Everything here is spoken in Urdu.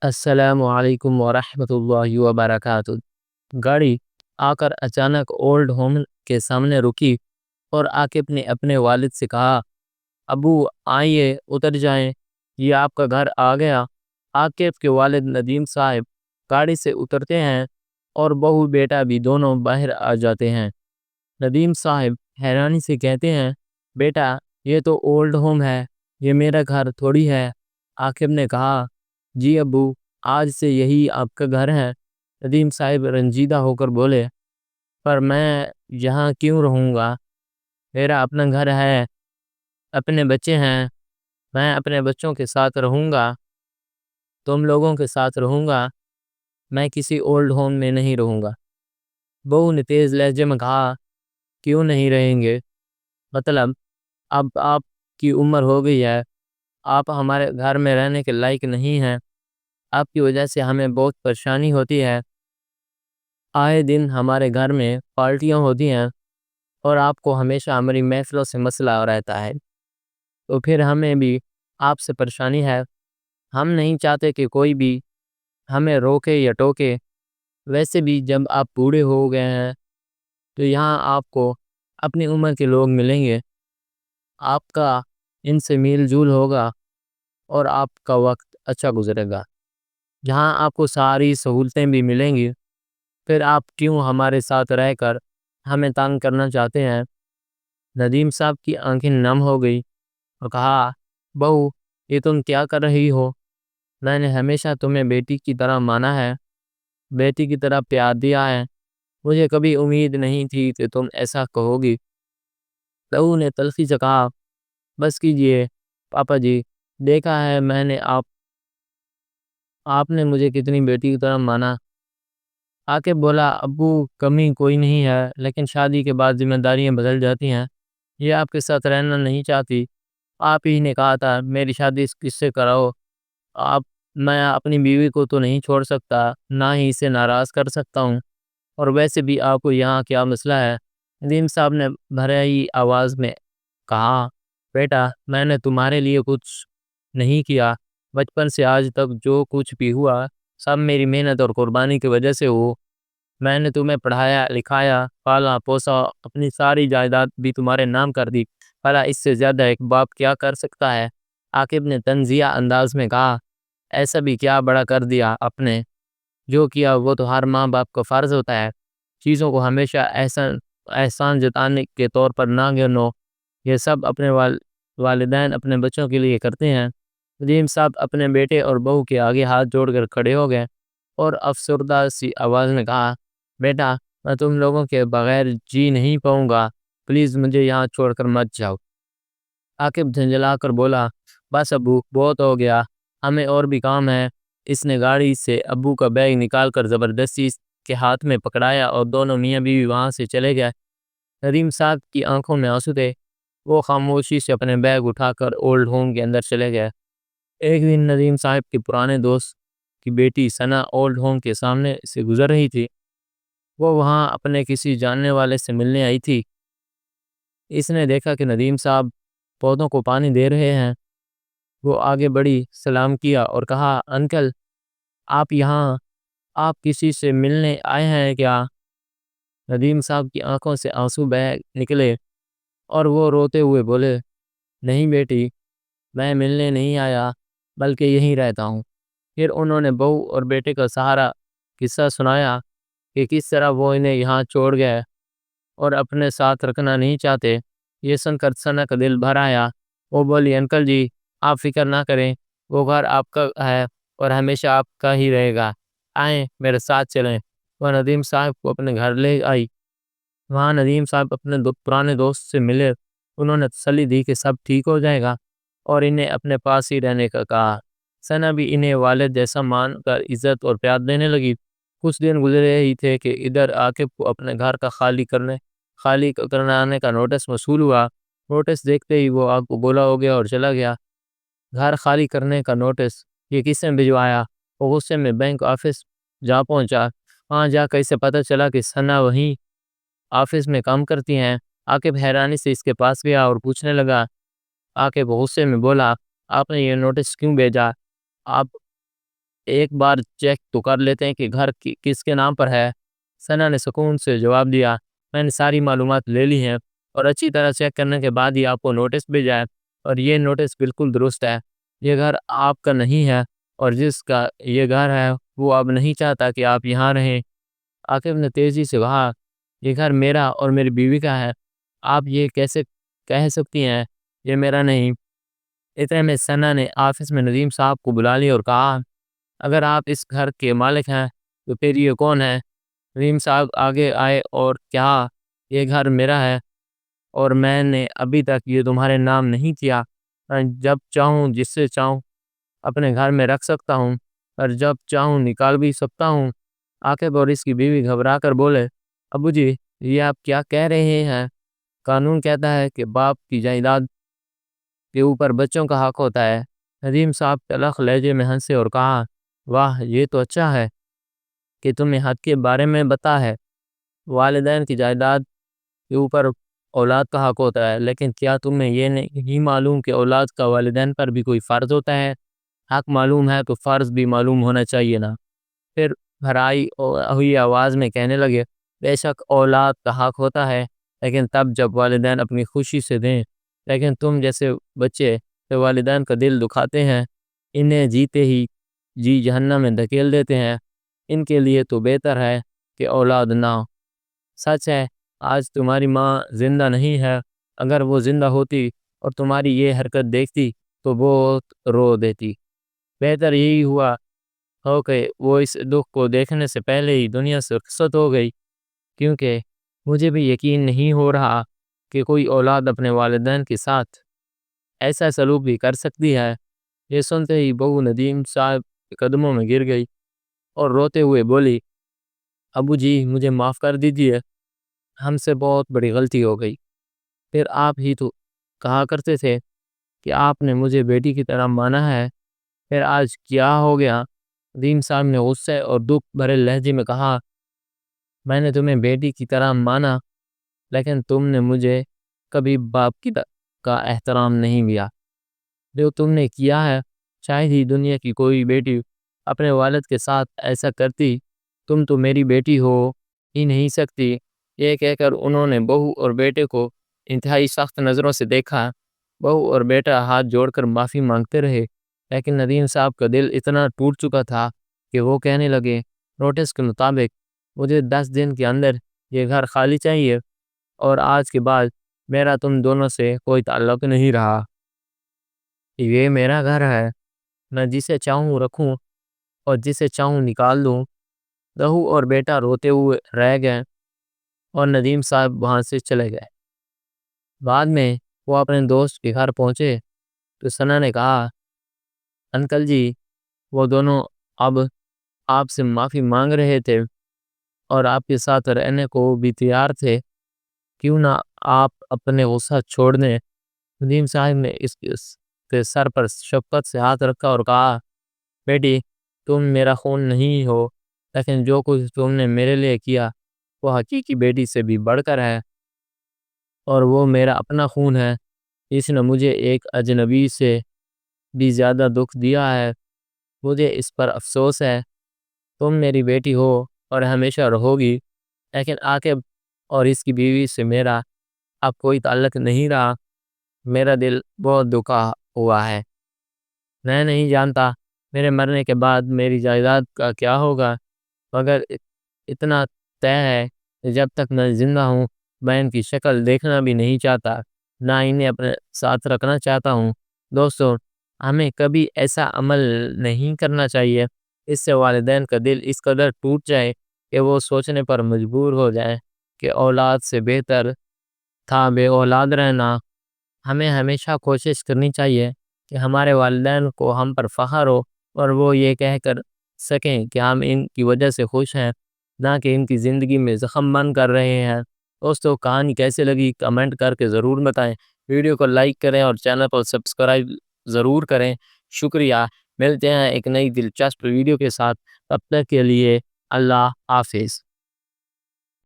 السلام علیکم ورحمۃ اللہ وبرکاتہ۔ گاڑی آ کر اچانک اولڈ ہوم کے سامنے رکی اور عاقب نے اپنے والد سے کہا، ابو آئیے اتر جائیں، یہ آپ کا گھر آ گیا۔ عاقب کے والد ندیم صاحب گاڑی سے اترتے ہیں اور بہو بیٹا بھی دونوں باہر آ جاتے ہیں۔ ندیم صاحب حیرانی سے کہتے ہیں، بیٹا یہ تو اولڈ ہوم ہے، یہ میرا گھر تھوڑی ہے۔ عاقب نے کہا، جی ابو، آج سے یہی آپ کا گھر ہے۔ ندیم صاحب رنجیدہ ہو کر بولے، پر میں یہاں کیوں رہوں گا؟ میرا اپنا گھر ہے، اپنے بچے ہیں، میں اپنے بچوں کے ساتھ رہوں گا، تم لوگوں کے ساتھ رہوں گا، میں کسی اولڈ ہوم میں نہیں رہوں گا۔ بہو نے تیز لہجے میں کہا، کیوں نہیں رہیں گے؟ مطلب اب آپ کی عمر ہو گئی ہے، آپ ہمارے گھر میں رہنے کے لائق نہیں ہیں۔ آپ کی وجہ سے ہمیں بہت پریشانی ہوتی ہے، آئے دن ہمارے گھر میں پارٹیاں ہوتی ہیں اور آپ کو ہمیشہ ہماری محفلوں سے مسئلہ رہتا ہے، تو پھر ہمیں بھی آپ سے پریشانی ہے۔ ہم نہیں چاہتے کہ کوئی بھی ہمیں روکے یا ٹوکے۔ ویسے بھی جب آپ بوڑھے ہو گئے ہیں تو یہاں آپ کو اپنی عمر کے لوگ ملیں گے، آپ کا ان سے میل جول ہوگا اور آپ کا وقت اچھا گزرے گا، جہاں آپ کو ساری سہولتیں بھی ملیں گی۔ پھر آپ کیوں ہمارے ساتھ رہ کر ہمیں تنگ کرنا چاہتے ہیں؟ ندیم صاحب کی آنکھیں نم ہو گئی اور کہا، بہو یہ تم کیا کر رہی ہو؟ میں نے ہمیشہ تمہیں بیٹی کی طرح مانا ہے، بیٹی کی طرح پیار دیا ہے، مجھے کبھی امید نہیں تھی کہ تم ایسا کہو گی۔ بہو نے تلخی سے کہا، بس کیجئے پاپا جی، دیکھا ہے میں نے آپ نے مجھے کتنی بیٹی کی طرح مانا۔ عاقب بولا، ابو کمی کوئی نہیں ہے، لیکن شادی کے بعد ذمہ داریاں بدل جاتی ہیں، یہ آپ کے ساتھ رہنا نہیں چاہتی۔ آپ ہی نے کہا تھا میری شادی کس سے کراؤ۔ آپ میں اپنی بیوی کو تو نہیں چھوڑ سکتا، نہ ہی اسے ناراض کر سکتا ہوں، اور ویسے بھی آپ کو یہاں کیا مسئلہ ہے؟ ندیم صاحب نے بھری آواز میں کہا، بیٹا میں نے تمہارے لیے کچھ نہیں کیا، بچپن سے آج تک جو کچھ بھی ہوا سب میری محنت اور قربانی کی وجہ سے ہو۔ میں نے تمہیں پڑھایا لکھایا، پالا پوسا، اپنی ساری جائیداد بھی تمہارے نام کر دی، بھلا اس سے زیادہ ایک باپ کیا کر سکتا ہے؟ عاقب نے طنزیہ انداز میں کہا، ایسا بھی کیا بڑا کر دیا آپ نے؟ جو کیا وہ تو ہر ماں باپ کا فرض ہوتا ہے، چیزوں کو ہمیشہ احسان جتانے کے طور پر نہ گنو، یہ سب اپنے والدین اپنے بچوں کے لیے کرتے ہیں۔ ندیم صاحب اپنے بیٹے اور بہو کے آگے ہاتھ جوڑ کر کھڑے ہو گئے اور افسردہ سی آواز میں کہا، بیٹا میں تم لوگوں کے بغیر جی نہیں پاؤں گا، پلیز مجھے یہاں چھوڑ کر مت جاؤ۔ عاقب جھنجھلا کر بولا، بس ابو بہت ہو گیا، ہمیں اور بھی کام ہے۔ اس نے گاڑی سے ابو کا بیگ نکال کر زبردستی اس کے ہاتھ میں پکڑایا اور دونوں میاں بیوی وہاں سے چلے گئے۔ ندیم صاحب کی آنکھوں میں آنسو تھے، وہ خاموشی سے اپنے بیگ اٹھا کر اولڈ ہوم کے اندر چلے گئے۔ ایک دن ندیم صاحب کے پرانے دوست کی بیٹی ثنا اولڈ ہوم کے سامنے سے گزر رہی تھی، وہ وہاں اپنے کسی جاننے والے سے ملنے آئی تھی۔ اس نے دیکھا کہ ندیم صاحب پودوں کو پانی دے رہے ہیں، وہ آگے بڑھی، سلام کیا اور کہا، انکل آپ یہاں، آپ کسی سے ملنے آئے ہیں کیا؟ ندیم صاحب کی آنکھوں سے آنسو بہہ نکلے اور وہ روتے ہوئے بولے، نہیں بیٹی، میں ملنے نہیں آیا بلکہ یہیں رہتا ہوں۔ پھر انہوں نے بہو اور بیٹے کا سہارا قصہ سنایا کہ کس طرح وہ انہیں یہاں چھوڑ گئے اور اپنے ساتھ رکھنا نہیں چاہتے۔ یہ سن کر ثنا کا دل بھر آیا، وہ بولی، انکل جی آپ فکر نہ کریں، وہ گھر آپ کا ہے اور ہمیشہ آپ کا ہی رہے گا، آئیں میرے ساتھ چلیں۔ وہ ندیم صاحب کو اپنے گھر لے آئی۔ وہاں ندیم صاحب اپنے پرانے دوست سے ملے، انہوں نے تسلی دی کہ سب ٹھیک ہو جائے گا اور انہیں اپنے پاس ہی رہنے کا کہا۔ ثنا بھی انہیں والد جیسا مان کر عزت اور پیار دینے لگی۔ کچھ دن گزرے ہی تھے کہ ادھر عاقب کو اپنے گھر کا خالی کرانے کا نوٹس موصول ہوا۔ نوٹس دیکھتے ہی وہ آگ کو گولا ہو گیا اور چلا گیا۔ گھر خالی کرنے کا نوٹس، یہ کس نے بھجوایا؟ وہ غصے میں بینک آفس جا پہنچا۔ وہاں جا کر اسے پتہ چلا کہ ثنا وہیں آفس میں کام کرتی ہیں۔ عاقب حیرانی سے اس کے پاس گیا اور پوچھنے لگا۔ عاقب غصے میں بولا، آپ نے یہ نوٹس کیوں بھیجا؟ آپ ایک بار چیک تو کر لیتے ہیں کہ گھر کس کے نام پر ہے۔ ثنا نے سکون سے جواب دیا، میں نے ساری معلومات لے لی ہیں اور اچھی طرح چیک کرنے کے بعد ہی آپ کو نوٹس بھیجا ہے، اور یہ نوٹس بالکل درست ہے۔ یہ گھر آپ کا نہیں ہے، اور جس کا یہ گھر ہے وہ اب نہیں چاہتا کہ آپ یہاں رہیں۔ عاقب نے تیزی سے کہا، یہ گھر میرا اور میری بیوی کا ہے، آپ یہ کیسے کہہ سکتی ہیں یہ میرا نہیں؟ اتنے میں ثنا نے آفس میں ندیم صاحب کو بلا لیا اور کہا، اگر آپ اس گھر کے مالک ہیں تو پھر یہ کون ہے؟ ندیم صاحب آگے آئے اور کہا، یہ گھر میرا ہے اور میں نے ابھی تک یہ تمہارے نام نہیں کیا۔ میں جب چاہوں جس سے چاہوں اپنے گھر میں رکھ سکتا ہوں اور جب چاہوں نکال بھی سکتا ہوں۔ عاقب اور اس کی بیوی گھبرا کر بولے، ابو جی یہ آپ کیا کہہ رہے ہیں؟ قانون کہتا ہے کہ باپ کی جائیداد کے اوپر بچوں کا حق ہوتا ہے۔ ندیم صاحب تلخ لہجے میں ہنسے اور کہا، واہ یہ تو اچھا ہے کہ تمہیں حق کے بارے میں بتا ہے۔ والدین کی جائیداد کے اوپر اولاد کا حق ہوتا ہے، لیکن کیا تمہیں یہ نہیں معلوم کہ اولاد کا والدین پر بھی کوئی فرض ہوتا ہے؟ حق معلوم ہے تو فرض بھی معلوم ہونا چاہیے نا۔ پھر بھرائی ہوئی آواز میں کہنے لگے، بے شک اولاد کا حق ہوتا ہے، لیکن تب جب والدین اپنی خوشی سے دیں، لیکن تم جیسے بچے جو والدین کا دل دکھاتے ہیں، انہیں جیتے ہی جی جہنم میں دھکیل دیتے ہیں، ان کے لیے تو بہتر ہے کہ اولاد نہ ہو۔ سچ ہے آج تمہاری ماں زندہ نہیں ہے، اگر وہ زندہ ہوتی اور تمہاری یہ حرکت دیکھتی تو بہت رو دیتی۔ بہتر یہی ہوا ہو کہ وہ اس دکھ کو دیکھنے سے پہلے ہی دنیا سے رخصت ہو گئی، کیونکہ مجھے بھی یقین نہیں ہو رہا کہ کوئی اولاد اپنے والدین کے ساتھ ایسا سلوک بھی کر سکتی ہے۔ یہ سنتے ہی بہو ندیم صاحب کے قدموں میں گر گئی اور روتے ہوئے بولی، ابو جی مجھے معاف کر دیجیے، ہم سے بہت بڑی غلطی ہو گئی۔ پھر آپ ہی تو کہا کرتے تھے کہ آپ نے مجھے بیٹی کی طرح مانا ہے، پھر آج کیا ہو گیا؟ ندیم صاحب نے غصے اور دکھ بھرے لہجے میں کہا، میں نے تمہیں بیٹی کی طرح مانا، لیکن تم نے مجھے کبھی باپ کا احترام نہیں دیا۔ جو تم نے کیا ہے شاید ہی دنیا کی کوئی بیٹی اپنے والد کے ساتھ ایسا کرتی۔ تم تو میری بیٹی ہو ہی نہیں سکتی۔ یہ کہہ کر انہوں نے بہو اور بیٹے کو انتہائی سخت نظروں سے دیکھا۔ بہو اور بیٹا ہاتھ جوڑ کر معافی مانگتے رہے، لیکن ندیم صاحب کا دل اتنا ٹوٹ چکا تھا کہ وہ کہنے لگے، نوٹس کے مطابق مجھے 10 دن کے اندر یہ گھر خالی چاہیے، اور آج کے بعد میرا تم دونوں سے کوئی تعلق نہیں رہا۔ یہ میرا گھر ہے، میں جسے چاہوں رکھوں اور جسے چاہوں نکال دوں۔ بہو اور بیٹا روتے ہوئے رہ گئے اور ندیم صاحب وہاں سے چلے گئے۔ بعد میں وہ اپنے دوست کے گھر پہنچے تو ثنا نے کہا، انکل جی وہ دونوں اب آپ سے معافی مانگ رہے تھے اور آپ کے ساتھ رہنے کو بھی تیار تھے، کیوں نہ آپ اپنے غصہ چھوڑ دیں؟ ندیم صاحب نے اس کے سر پر شفقت سے ہاتھ رکھا اور کہا، بیٹی تم میرا خون نہیں ہو، لیکن جو کچھ تم نے میرے لیے کیا وہ حقیقی بیٹی سے بھی بڑھ کر ہے، اور وہ میرا اپنا خون ہے۔ اس نے مجھے ایک اجنبی سے بھی زیادہ دکھ دیا ہے، مجھے اس پر افسوس ہے۔ تم میری بیٹی ہو اور ہمیشہ رہو گی، لیکن عاقب اور اس کی بیوی سے میرا اب کوئی تعلق نہیں رہا۔ میرا دل بہت دکھا ہوا ہے۔ میں نہیں جانتا میرے مرنے کے بعد میری جائیداد کا کیا ہوگا، مگر اتنا طے ہے کہ جب تک میں زندہ ہوں میں ان کی شکل دیکھنا بھی نہیں چاہتا، نہ انہیں اپنے ساتھ رکھنا چاہتا ہوں۔ دوستو ہمیں کبھی ایسا عمل نہیں کرنا چاہیے، اس سے والدین کا دل اس قدر ٹوٹ جائے کہ وہ سوچنے پر مجبور ہو جائیں کہ اولاد سے بہتر تھا بے اولاد رہنا۔ ہمیں ہمیشہ کوشش کرنی چاہیے کہ ہمارے والدین کو ہم پر فخر ہو اور وہ یہ کہہ کر سکیں کہ ہم ان کی وجہ سے خوش ہیں، نہ کہ ان کی زندگی میں زخم بند کر رہے ہیں۔ دوستو کہانی کیسے لگی کمنٹ کر کے ضرور بتائیں، ویڈیو کو لائک کریں اور چینل کو سبسکرائب ضرور کریں۔ شکریہ، ملتے ہیں ایک نئی دلچسپ ویڈیو کے ساتھ، تب تک کے لیے اللہ حافظ۔